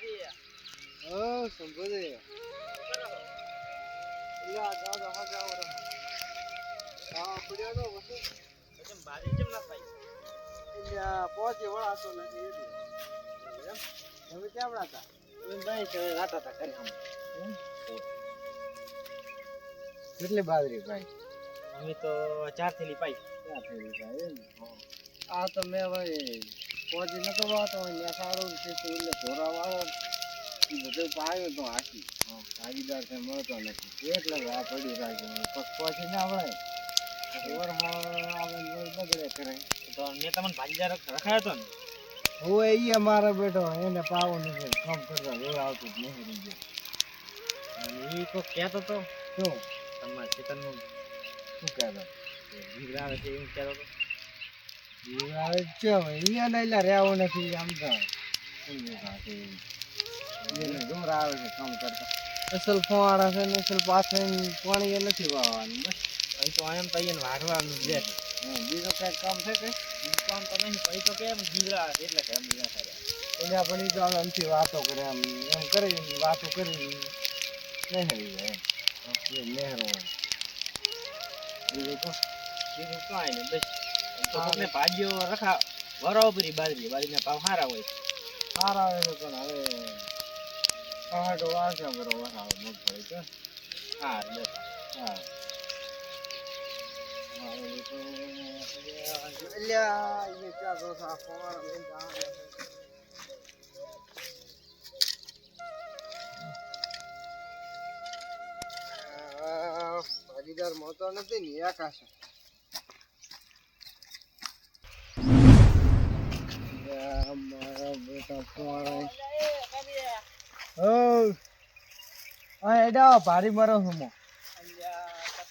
Oh, somebody. Yeah, God, how go? Ah, પડ્યો તો વસ્તુ. કેમ બારી કેમ ના થાય? એટલે પહોંચી વળાતો નથી એટલે. એમ? તમે ક્યાં વળાતા? ભાઈ કે રાતા તા કરી આમ. કેટલી બાજરી ભાઈ? અમે તો 4 થેલી પાઈ. ક્યાં થયેલી ભાઈ એમ? આ તો મેં હવે પહોંચી નતો વાતો ને સારું છે તો એટલે ધોરા વાળો બધું પાયો તો હાકી ભાગીદાર છે મળતો નથી એટલે આ પડી રાખ્યું પછી પહોંચી ના વળાય ઓર આવે બગડે કરે તો મેં તમને ભાગીદાર રખાયો તો ને. હું એ અમારો બેટો એને પાવો નથી કામ કરતા રોડ આવતું જ નહીં રહી ગયો ઈ તો કહેતો તો શું તમારા ખેતરનું શું કહેતો જીગરા આવે છે એવું કહેતો તો. એ આવે છે અહીંયા ને એટલે રહેવું નથી આમ તો એને દૂર આવે છે કામ કરતા અસલ ફોવાડા છે ને અસલ પાછળ પાણી એ નથી વાવવાનું બસ અહીં તો એમ તો અહીંયા વાઢવાનું જ છે. બીજો કઈ કામ છે કે કામ તો નહીં પછી તો કેમ જીગરા આવે એટલે કે અમે ના કર્યા. એટલે આપણે તો આમથી વાતો કરે એમ એમ કરી વાતો કરી નહેરી જાય એમ નહેરો બીજું તો બીજું કાંઈ નહીં બસ તો તમને ભાજીઓ રખા વરાવ પરી બાજરીના ભાવ સારા હોય. સારા આવે છે પણ હવે પહાડો વાંચ્યા બરોબર આવે મગફળી છે હા બસ હા અલ્યા એ ક્યાં તો સા ફોવારા લઈને જવાનું ભાગીદાર મોતો નથી ને આકાશ મારા બેટા ફોવારા ઓ આ એડા ભારી મારો હમો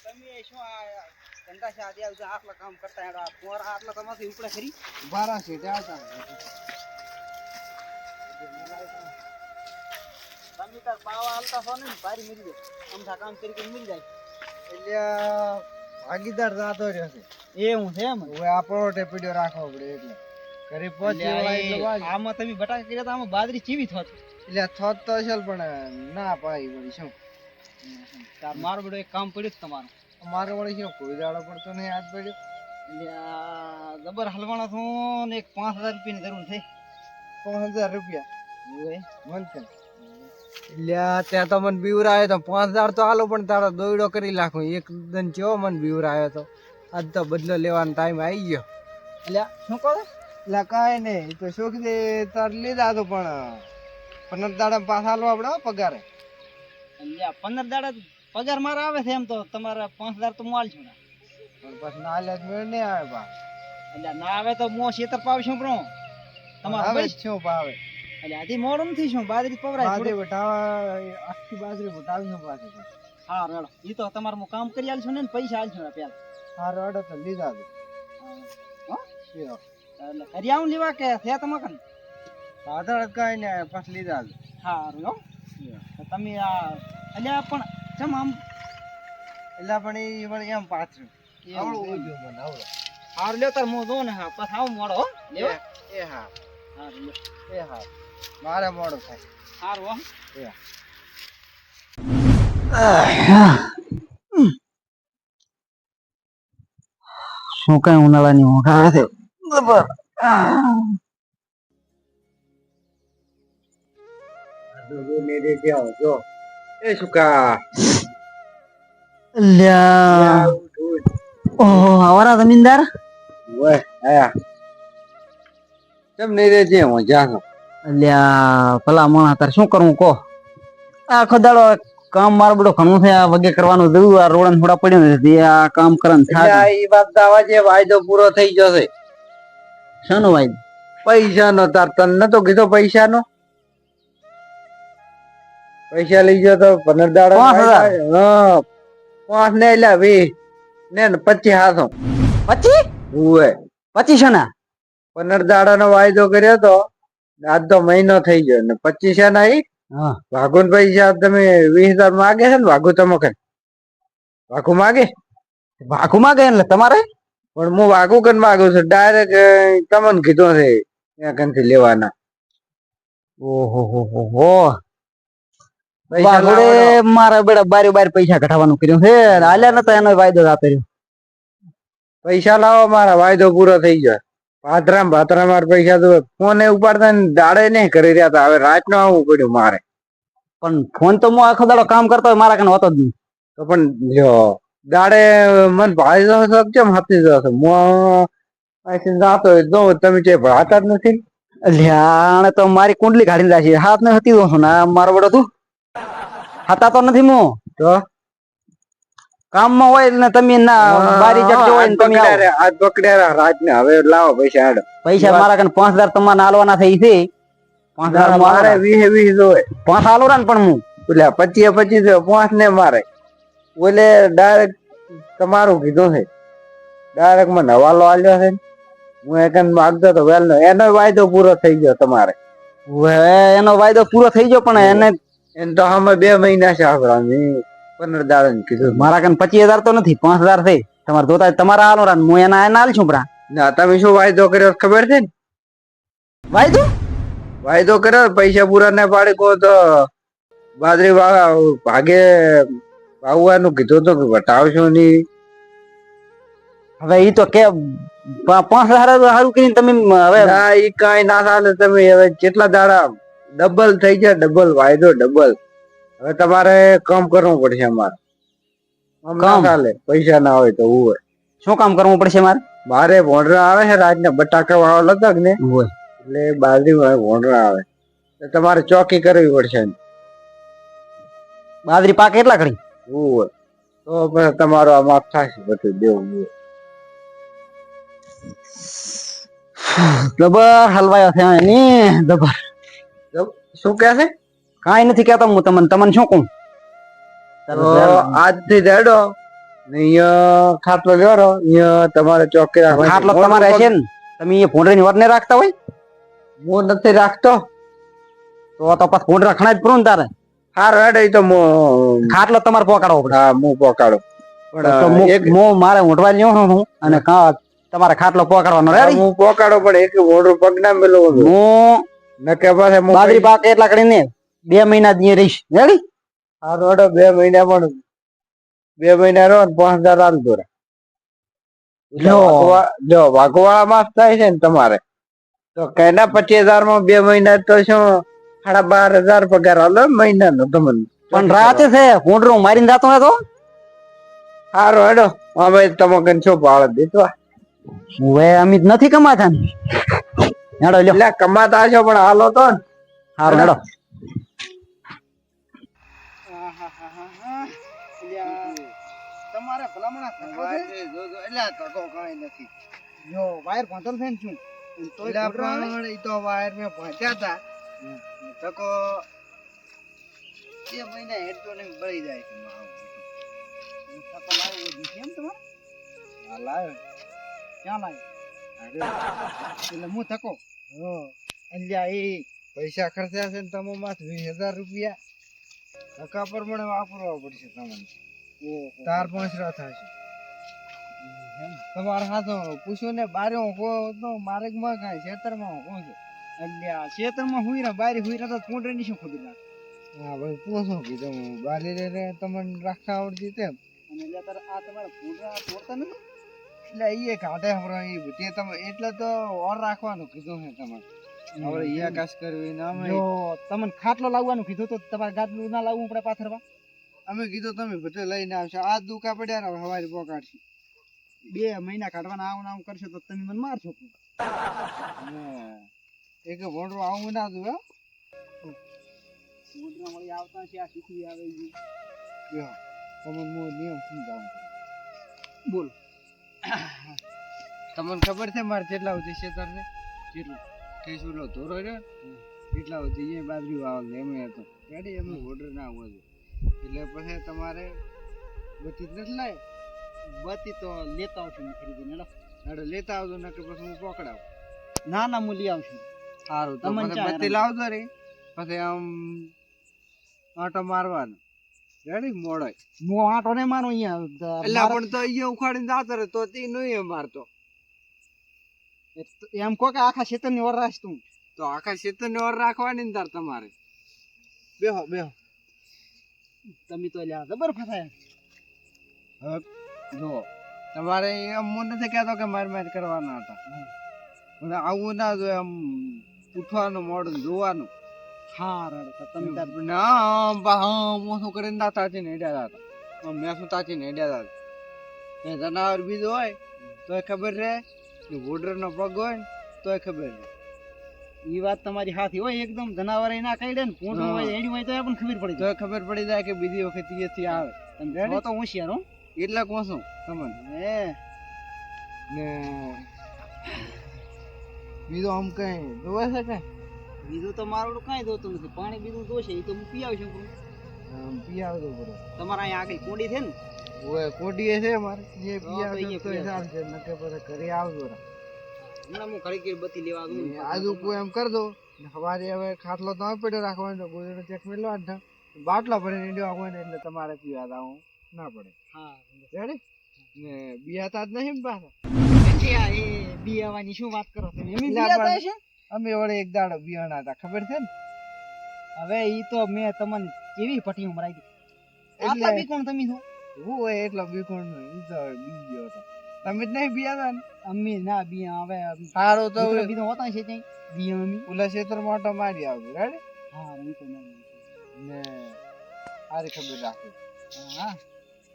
તમે શું આ ધંધા શાદી આવજો આટલા કામ કરતા એડા પોર આટલા તમાથી ઉપડે ખરી 12 સીટે આવતા તમે તાર પાવા હાલતા છો ને ભારી મરી જાય અમથા કામ કરી મરી જાય એટલે ભાગીદાર જાતો રહ્યો છે એવું છે એમ. હવે આપણો ટેપીડો રાખવો પડે એટલે ઘરે પહોંચી વળાય એટલે વાજ આમાં તમે બટાકા કર્યા તો આમાં બાજરી ચીવી થોત એટલે થોત તો અસલ પણ ના પાઈ વળી શું તાર મારો બેડો એક કામ પડ્યું તમારું મારે વળી શું કોઈ દાડો પડતો નહીં હાથ પડ્યો એટલે આ જબર હલવાના છું ને એક 5000 રૂપિયાની જરૂર છે. 5000 રૂપિયા ઓય મળશે એટલે ત્યાં તો મને બીવર આવ્યો તો 5000 તો હાલો પણ તારો દોયડો કરી નાખું એક દન કેવો મને બીવર આવ્યો તો આજ તો બદલો લેવાનો ટાઈમ આવી ગયો એટલે શું કહો એટલે કાંઈ નહીં તો શોખ દે તાર લીધા તો પણ 15 દાડા પાછા હાલવા આપણે હો પગારે એટલે 15 દાડા પગાર મારા આવે છે એમ તો તમારા 5000 તો મોલ છું પણ પછી ના લે મેળ નહીં આવે બા એટલે ના આવે તો મો શેતર પાવશું પ્રો તમારે હવે બસ શું ભાવે એટલે આથી મોડું નથી શું બાજરી પવરાય બાજરી વટાવા આખી બાજરી વટાવી શું પાછી હા રેડો ઈ તો તમારું હું કામ કરી આલશું ને પૈસા આલશું પેલા હારો અડો તો લીધા દે હો શિયો એટલે કરી આવું લેવા કે છે તમે કન આધાર કાંઈ ને પછી લીધા દે હા રો તો તમે આ એટલે પણ ચમ આમ એટલે પણ એ વળી એમ પાછું આવડું આવડું ગયું મને આવડું હાર લ્યો તાર મો દો ને હા પછી આવું મોડો હો લ્યો એ હા હા લ્યો એ હા મારે મોડું થાય હારું હો એ શું કઈ ઉનાળાની ઊંઘ આવે છે બરાબર જો એ સુકા લ્યા ઓહો આવારા જમીનદાર ઓય આયા કેમ નહીં રે જે હું જાનો લ્યા ભલા માણસ તાર શું કરવું કો આખો દાડો કામ મારો બધો ઘણું છે આ વગે કરવાનું જોયું આ રોડ થોડા પડ્યું નથી આ કામ કરવાનું થાય એ વાત દાવા જે વાયદો પૂરો થઈ જશે શાનો વાયદો પૈસા નો તાર તને નતો કીધો પૈસા નો પૈસા લઈ ગયો તો 15 દાડા 5000 હા 5 ને એટલે 20 ને 25 હાથો 25 ઓય 25 ના 15 દાડા નો વાયદો કર્યો તો આજ તો મહિનો થઈ ગયો ને 25 ના ઈ હા વાઘુ પૈસા તમે 20000 માગે છે ને વાઘુ તમે વાઘુ માગે ભાખું માં ગયા એટલે તમારે પણ હું વાઘુ કન માગું છું ડાયરેક્ટ તમને કીધું છે ત્યાં કનથી લેવાના ઓહો હો હો હો પૈસા વાઘોડે લાવવાનો. મારા બેડા બારે બાર પૈસા ઘટાવાનું કર્યું છે હાલ્યા નતા એનો વાયદો જાતો રહ્યો. પૈસા લાવો, મારા વાયદો પૂરો થઈ જાય. ભાતરા મારા પૈસા તો ફોન ઉપાડતા ને દાડે નહીં કરી રહ્યા હતા. હવે રાત નું આવવું પડ્યું મારે. પણ ફોન તો હું આખો દાડો કામ કરતો હોય મારા કને હોતો જ નહીં. તો પણ જો દાડે મન ભાઈ જશો કેમ હાથી જશો હું અહીંથી જાતો હોય તો તમે જે ભણાતા જ નથી. આણે તો મારી કુંડલી કાઢી રાખી હાથ ને હતી દો ને મારો બડો તું હતા તો નથી હું તો કામમાં હોય ને તમે ના બારી જગ્યા હોય ને તમે આવો. આજ પકડ્યા રાત ને હવે લાવો પૈસા હેડો. પૈસા મારા કને 5000 તમારે હાલવાના થઈ છે. 5000 મારે 20 જોવે. 5 હાલો ને પણ હું એટલે 25 5 ને મારે ઓલે ડાયરેક્ટ તમારું કીધું છે. ડાયરેક્ટ મને હવાલો આલ્યો છે. હું એક માગતો તો વેલ નો એનો વાયદો પૂરો થઈ ગયો તમારે. એનો વાયદો પૂરો થઈ ગયો પણ એને તો અમે 2 મહિના છે આપડા 15 દાડા કીધું. મારા કને 25000 તો નથી 5000 થઈ તમારે જોતા તમારા હાલો રાન હું એના હાલ છું પરા. ના તમે શું વાયદો કર્યો ખબર છે ને? વાયદો કર્યો પૈસા પૂરા ના પાડે કો તો બાજરી ભાગે વાવવાનું કીધું તો વટાવશો નહીં. હવે ઈ તો કે 5000 સારું કરીને તમે હવે ના ઈ કઈ ના ચાલે. તમે હવે કેટલા દાડા ડબલ થઈ જાય. ડબલ વાયદો ડબલ. હવે તમારે કામ કરવું પડશે અમારે. આમ ના ચાલે. પૈસા ના હોય તો હોય શું કામ કરવું પડશે મારે? મારે ભોંડરા આવે છે રાતના બટાકા વાળો લગક ને એટલે બાજરી ભોંડરા આવે તમારે ચોકી કરવી પડશે. બાજરી પાક એટલા કરી હોય તો પછી તમારો આ માફ થશે બધું દેવું. જબર હલવાયો છે એની જબર. શું કે છે? કાઈ નથી કેતો હું તમને શું કહું. આજથી દેડો અહીંયા ખાટલો લેવાનો અહીંયા તમારે ચોકી રાખવાનો. ખાટલો તમારે હશે ને તમે એ ભોંડરી ની વરને રાખતા હોય? હું નથી રાખતો. તો પછી ભોંડરા ખણા જ પૂરું ને તારે. હારું હેડે તો ખાટલો તમારે પોકાડવો પડે. હા હું પોકાડું પણ હું મારે ઊંટવા લ્યો હું અને તમારે ખાટલો પોકાડવાનો રેડી. હું પોકાડો પણ એક મોઢું પગ ના મેલું હું નકે પાસે બાજરી પાક એટલા કરીને 2 મહિના દી રહીશ રેડી. હારું હેડો 2 મહિના પણ 2 મહિના રહો ને 5000 આલતો રે. જો વાઘવાળા માસ થાય છે ને તમારે તો કઈના 25000 માં 2 મહિના તો શું 12000 પગાર આલો મહિના નો તમને. પણ રાતે છે ભોંડરું મારીને જાતો ને તો હારું હેડો અમે તમે કન શું ભાડે દીધવા. હવે અમિત નથી કમાતા ને હેડો લ્યો. એટલે કમાતા છો પણ હાલો તો ને. હારું હેડો. તમારે ભલામણા થકો છે જોજો એટલે થકો કાઈ નથી. જો વાયર કોંતલ છે ને શું તોય પણ ઈ તો વાયર મે પહોંચ્યા હતા થકો 2 મહિના હેડતો ને બળી જાય છે મારો. થકો લાવ્યો છે કેમ તમારે? હા લાવ્યો. ક્યાં લાવ્યો? એટલે હું થકો અલ્યા એ પૈસા ખર્ચ્યા છે ને તમે માથ 20000 રૂપિયા ધક્કા પ્રમાણે વાપરવા પડશે તમને. તાર 5 થશે તમારે હાથો પૂછ્યું ને બારે તો મારે માં કાંઈ ખેતરમાં કોણ છે અલ્યા ખેતરમાં હુઈરા બારી હુઈરા તો પોંડરે ની શું ખોદી નાખ. હા ભાઈ પૂછો કીધું બારી રે તમને રાખતા આવડતી તેમ અને એટલે તારે આ તમારા પોંડરા તોડતા નથી એટલે એ કાઢે હમણાં એ તે તમે એટલે તો ઓર રાખવાનું કીધું છે તમારે. હવે એ કાશ કરવી ને અમે જો તમને ખાટલો લાવવાનું કીધું તો તમારે ગાદલું ના લાવવું પડે પાથરવા. અમે કીધું તમે બધું લઈને આવશો આ દુકા પડ્યા ને હવારી પોકાડશે 2 મહિના કાઢવાના આવું કરશો તો તમે મને મારશો. એક ભોંડરો આવું ના દઉં ભોંડરા મળી આવતા છે આ શીખવી આવે તમને હું નિયમ સમજાવું. બોલો તમને ખબર છે મારે કેટલા સુધી ખેતર ને કેટલું કેસુલો ધોરો રહ્યો કેટલા સુધી એ બાજરી વાવલ એમ હતો રેડી એમ ઓર્ડર ના હોય એટલે પછી તમારે બતી નથી લાય બતી તો લેતા આવશું ખરીદીને હેડો લેતા આવજો નકર પછી હું પકડાવ. ના ના હું લઈ આવશું. સારું તો બત્તી લાવજો રે પછી આમ આંટો મારવાનો રેડી મોડો હું આંટો ને મારો અહીંયા એટલે પણ તો અહીંયા ઉખાડીને જાતો રે તો તે નહીં મારતો એમ કો કે આખા ક્ષેત્રની ઓર રાખ તું તો આખા ક્ષેત્રની ઓર રાખવાની ને તાર તમારે. બેહો બેહો. તમે તો લ્યા જબર ફસાયા. હવે જો તમારે એમ હું નથી કહેતો કે માર કરવાના હતા. પણ આવું ના જોઈએ, આમ ઉઠવાનું મોડું જોવાનું. હા રડ તમે તાર હું શું કરીને ના તાચીને હેડ્યા હતા. મેં શું તાચીને હેડ્યા હતા. એ જનાવર બીજું હોય તોય ખબર રહે, વોડરનો પગ હોય ને તોય ખબર રહે. ઈ વાત તમારી હાથી હોય એકદમ. જનાવર ના કઈ દે ને પૂંછડું હોય એડી હોય તો પણ ખબર પડી જાય. તોય ખબર પડી જાય કે બીજી વખત અહીંયાથી આવે. તમે તો હોશિયાર હો. એટલે કહું છું તમને. ને બીજું આમ કઈ જોવે છે કે બીજું તો મારું કઈ જોતું નથી. પાણી બીજું જોશે એ તો હું પી આવશું. પી આવતો બરો. તમારા અહીંયા આગળ કોડી છે ને? ઓય કોડી છે મારે. જે પી તો આવતો એ તો ચાલશે, નકે પછી ઘરે આવજો. હમણાં હું ઘડી ઘડી બત્તી લેવા દઉં. આજુ કોઈ એમ કર દો. સવારે હવે ખાટલો તો પડ્યો રાખવાનો, ગોળીનો ચેક મેળવો બાટલો ભરીને દેવા હોય ને એટલે તમારે પીવા દાવું ના પડે. હા રેડી ને બિયાતા જ નહીં પાછા. એ બિયાવાની શું વાત કરો તમે? એમ ના બિયાતા પણ છે? અમે વળે એક દાડો બિયાણા હતા, ખબર છે ને? હવે ઈ તો મેં તમને કેવી પટ્ટી મરાઈ દી. એટલે- આટલા બી કોણ તમે છો? હું હોય એટલો બીકોણ ઈ તો બીજો હતો. તમે જ નહીં બિયાતા ને? અમે ના બિયા હવે સારું તો મિત્રો બીજો હોતા છે ત્યાં બિયા અમે. ઓલા ક્ષેત્રમાં ઓટો મારી આવજો. રેડી હા ઈ તો ના ને સારી ખબર રાખજો. હા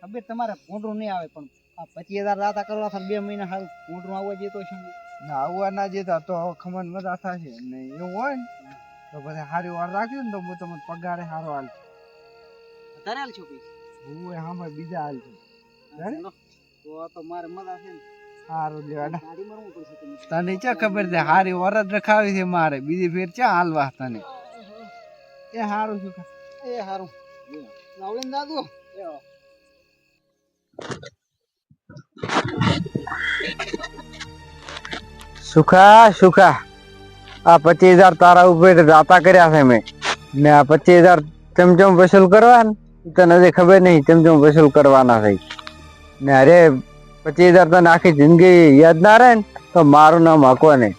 ખબર તમારે મોટું નહીં આવે પણ આ 25,000 દાતા કરવા થાય 2 મહિના સારું મોટું આવવા જતો છે. ના આવવા ના જતા તો ખમણ મજા થશે ને એવું હોય ને તો પછી સારી વાર રાખ્યું ને તો હું તમને પગારે સારો હાલ તારે હાલ છો કઈ? હું સામે બીજા હાલ છું. તો આ તો મારે મજા છે ને. સારું લેવાડા ગાડી મરવું પડશે તમે. તને ચા ખબર છે હારી વરદ રખાવી છે મારે, બીજી ફેર ચા હાલવા તને એ સારું શું એ હારું લાવલે ને દાદુ. સુખા સુખા આ 25,000 તારા ઉપર દાતા કર્યા છે મેં ને આ 25,000 ચમચમ વસૂલ કરવા ને તને હજી ખબર નહીં ચમચમ વસૂલ કરવાના છે ને અરે 25,000 તને આખી જિંદગી યાદ ના રહે ને તો મારું નામ હકો નહીં.